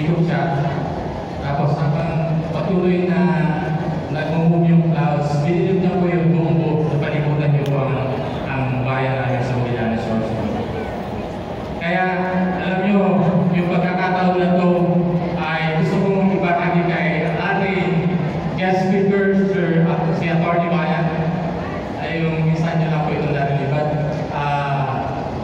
ikot siya. Tapos habang patuloy na nag-move yung clouds, binilip niya po yung buong buo na palibutan niyo po ang bayan namin sa Magallanes Norte. Kaya alam niyo, yung pagkakataon na to ay gusto kong ibahagi kay ating guest speaker, si Atty. Bayan. Ay yung isa niyo lang po ito narilibat.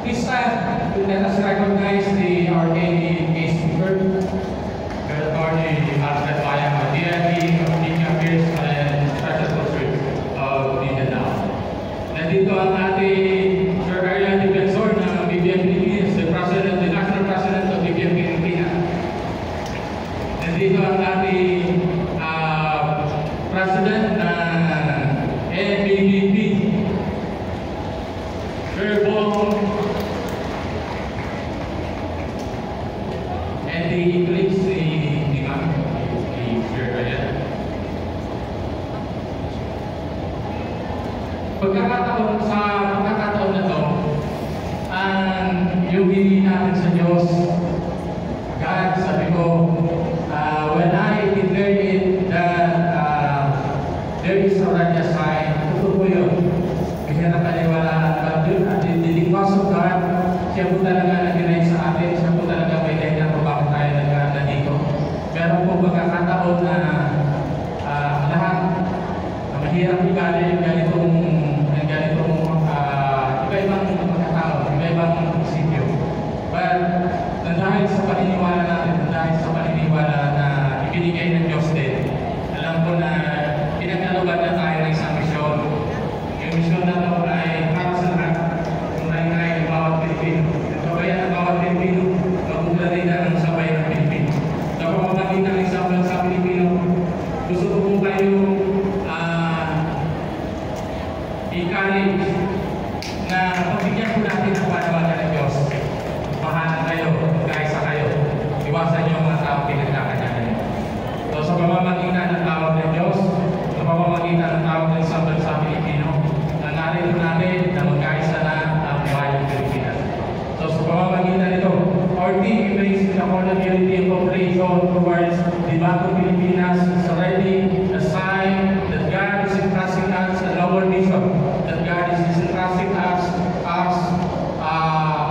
This time, let us recognize our guest speaker, Atty. Alfred Bayan, DLE of Media Affairs and Special Concert of Mindanao. Nandito ang ating Sir Ariel Defensor ng BBM Philippines, the National President of BBM Philippines. Nandito ang ating President ng NBBP, Sir Bong, and the Eclipse, sa pagkakataon na to, yung hindi natin sa Diyos, God, sabi ko, when I declare it that there is already a sign, ito po yun. Kasi nakaniwala, but because of God, siya po talaga nag-guide sa atin, siya po talaga may dahilan kung bakit tayo nandito. Meron po pagkakataon na lahat mahirap igaling ganitong iba-ibang pagkatao, iba-ibang isipyo. But dahil sa paniniwala natin, dahil sa paniniwala na ibinigay ng Diyos din, alam ko na pinagkaluban na tayo ng isang misyon. Yung misyon na ito ay para sa lahat, yung lain-lain ng bawat Pilipino. Yung kabayan ng bawat Pilipino, mabuklarin na ng sabay ng Pilipino. Sa pamamagitan ng isang bansa Pilipino, gusto ko po kayo i-encourage na pagbigyan po natin ang panawagan ng Diyos. Mahalan kayo, kaisa kayo. Iwasan niyo ang mga taong pinagkakanyanan niyo. So sa pamamagitan ng tawag ng Diyos, sa pamamagitan ng tawag ng isang bansa Pilipino, nangarin po natin na magkaisa na ang bayang Pilipinas. So sa pamamagitan nito, our team embraces the accountability and cooperation towards the Bagong Pilipinas is already a sign that God is entrusting us a noble mission, that God is entrusting us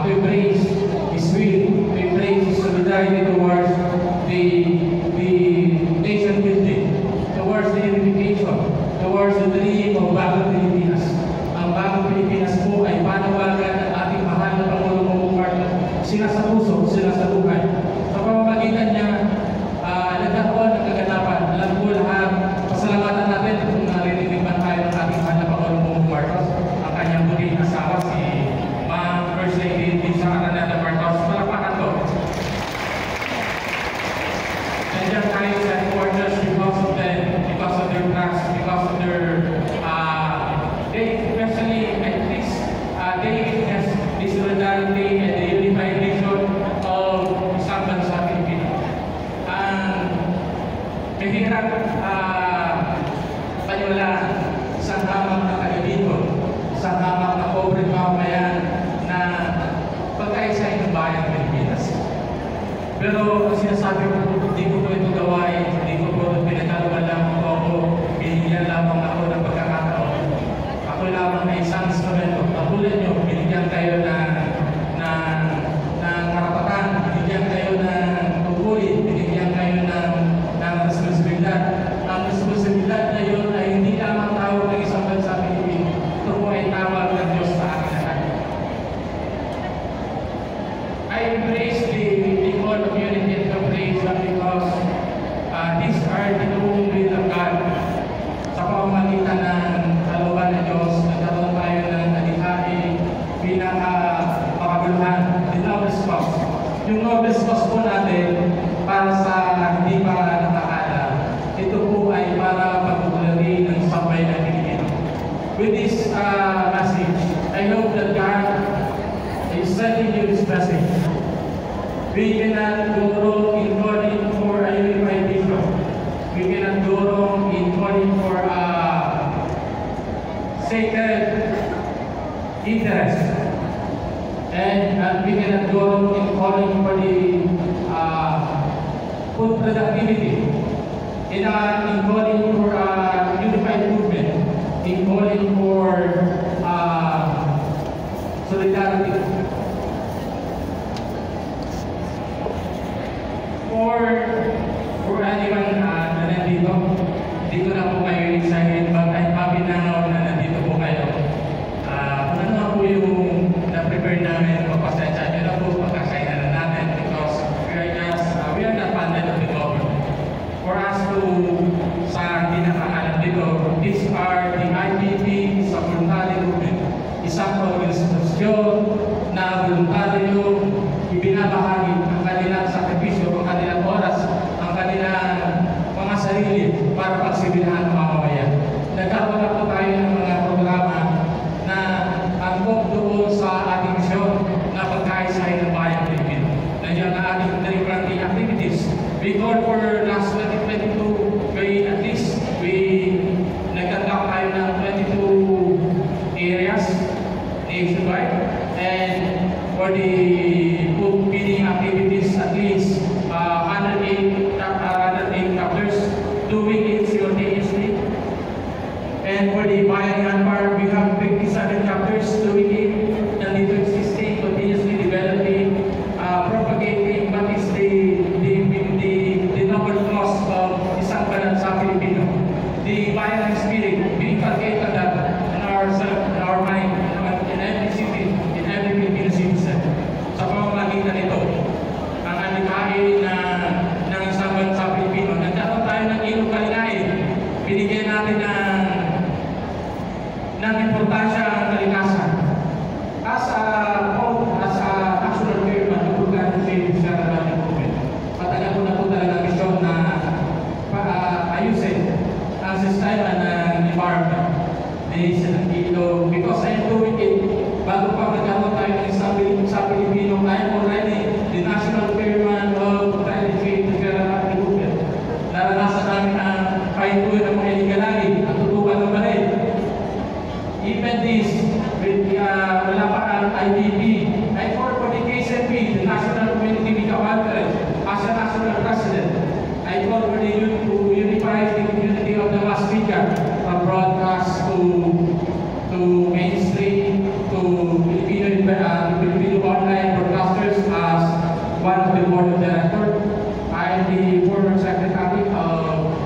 to embrace His will, to embrace His solidarity towards the nation building, towards the unification, towards the dream of Bagong Pilipinas. Ang Bagong Pilipinas po ay panawagan ng ating mahal na Pangulong Bongbong Marcos, sila sa puso, sila sa buhay. Sa pamamagitan niya, nagkakaroon ng kaganapan. Alam po lahat, pasalamatan natin kung narinig man tayo ng ating mahal na Pangulong Bongbong Marcos, ang kanyang muling asawa, si Ma'am First Lady Lisa Araneta Marcos. Malapakan to. Nandiyan tayo sa headquarters because of them, because of their trust, because of their, especially at least, they witness the solidarity and the unified vision of isang bansa Pilipino. Mahirap paniwalaan isang hamak na taga-dito, isang hamak na pobreng mamamayan na pagkaisahin ng bayang Pilipinas. Pero ang sinasabi ko, hindi ko po ito gawain, hindi ko po ito pinagkaluan lamang ako, binigyan lamang ako ng pagkakataon. Ako lamang na isang instrumento. Katulad nyo, binigyan kayo ng karapatan, binigyan kayo ng tungkulin, binigyan kayo ng responsibilidad. Ang responsibilidad na yun ay hindi lamang tawag ng isang bansa Pilipino. Ito po ay tawag ng Diyos sa akin lahat. I embrace the call of unity and cooperation because these are the true will of God. Sa pamamagitan ng kalooban ng Diyos, nagkaroon tayo ng adhikain pinaka-pakabuluhan, the noblest cause. Yung noblest cause po natin para sa hindi pa nakakala, ito po ay para pagbuklari ng sabay ng Pilipino. With this message, I hope that God is sending you this message. We cannot go wrong in calling for a unified vision. We cannot go wrong in calling for a sacred interest. And we cannot go wrong in calling for the food productivity, in calling for unified movement, in calling for solidarity. For anyone na nandito, dito na po kayo excited, kahit mabinaw na nandito po kayo. Kung ano po yung na-prepare namin, magpasensya nyo na po, magkasaya na natin because we are not funded of the government. For us to, sa hindi nakakalam dito, these are the IPP, sa voluntary movement. Isang organisasyon na voluntaryo, ibinabahagi ang kanilang sakripisyo, ang kanilang oras, ang kanilang mga sarili para pagsibilahan ng mamamayan. Nagkaroon na po tayo ng mga programa na angkop doon sa ating misyon na pagkaisahin ng bayang Pilipino. Nandiyan ang ating three activities. We call for last 2022, at least nagkandak tayo ng 22 areas nationwide, and for the food feeding activities, at least 108 chapters doing it simultaneously. And for the Bayan Park, we have 57 chapters doing it, nandito existing, continuously developing, propagating what is the noble cause of isang bansa Pilipino. The Bayan spirit, we inculcate that in our mind, in every city, in every Filipino citizen. Sa pamamagitan nito, ang alikhain ng isang bansa Pilipino, nagkaroon tayo ng ilog kalinain. Binigyan natin ng importansya ang kalikasan. As a national chairman, napagkaroon sa natin po. Matagal ko na po talaga misyon na ayusin ang sistema ng environment. Because I am doing it, bago pa nagkaroon tayo ng sa Pilipino, I am already the national chairman of climate change movement. Naranasan namin ang kaituin ng mga iligalagi, ang tutukan ng balay. Even this, wala pa ang IDP. I call for the KCP, the National Community Media Conference, as a national president. I call for the unify the community of the mass media, from broadcast to mainstream, to Filipino online broadcasters as one of the board of directors. I am the former secretary of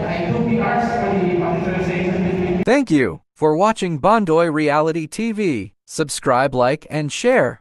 I do PRs for the publicization. Thank you for watching Bondoy Reality TV. Subscribe, like, and share.